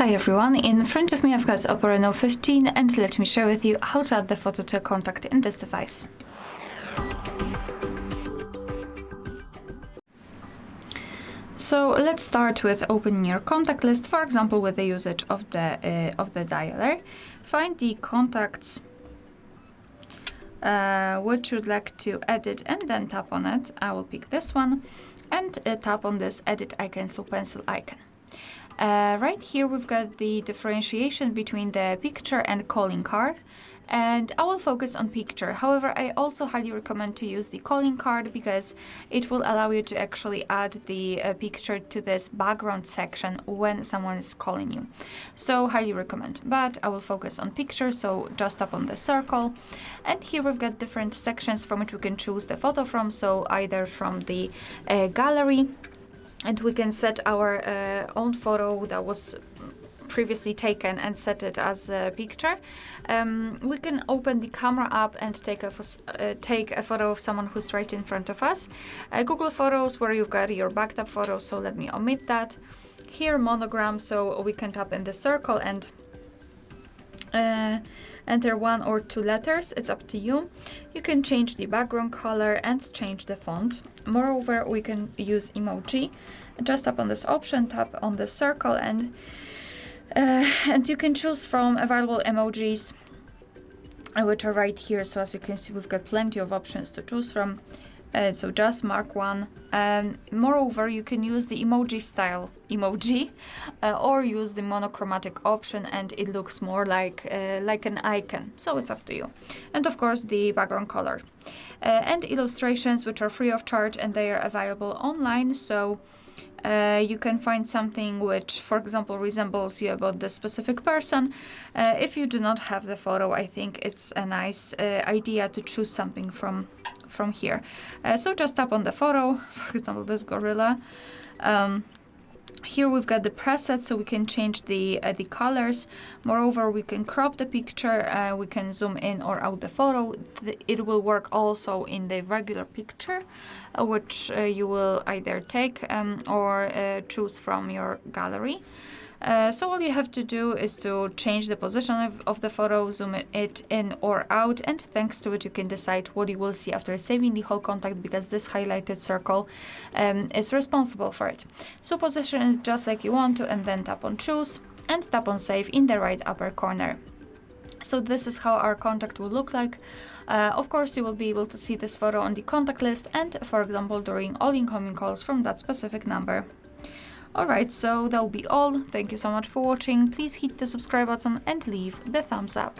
Hi everyone, in front of me I've got OPPO Reno 15 and let me share with you how to add the photo to a contact in this device. So let's start with opening your contact list, for example with the usage of the dialer. Find the contacts which you'd like to edit and then tap on it. I will pick this one and tap on this edit icon, so pencil icon. Right here we've got the differentiation between the picture and calling card, and I will focus on picture. However, I also highly recommend to use the calling card because it will allow you to actually add the picture to this background section when someone is calling you. So highly recommend, but I will focus on picture, so just tap on the circle. And here we've got different sections from which we can choose the photo from, so either from the gallery, and we can set our own photo that was previously taken and set it as a picture. We can open the camera app and take a photo of someone who's right in front of us. Google Photos, where you've got your backed up photos, so let me omit that. Here, Monogram, so we can tap in the circle and enter 1 or 2 letters, it's up to you. You can change the background color and change the font. Moreover, we can use emoji. Just tap on this option, tap on the circle, and you can choose from available emojis which are right here. So as you can see, we've got plenty of options to choose from. So just mark one. Moreover, you can use the emoji style emoji or use the monochromatic option and it looks more like an icon. So it's up to you. And of course the background color. And illustrations, which are free of charge and they are available online. So you can find something which, for example, resembles you about this specific person. If you do not have the photo, I think it's a nice idea to choose something from here. So just tap on the photo, for example, this gorilla. Here we've got the presets, so we can change the colors. Moreover, we can crop the picture, we can zoom in or out the photo. It will work also in the regular picture, which you will either take or choose from your gallery. So all you have to do is to change the position of the photo, zoom it in or out, and thanks to it you can decide what you will see after saving the whole contact, because this highlighted circle is responsible for it. So position it just like you want to and then tap on choose and tap on save in the right upper corner. So this is how our contact will look like. Of course, you will be able to see this photo on the contact list and, for example, during all incoming calls from that specific number. Alright, so that will be all. Thank you so much for watching. Please hit the subscribe button and leave the thumbs up.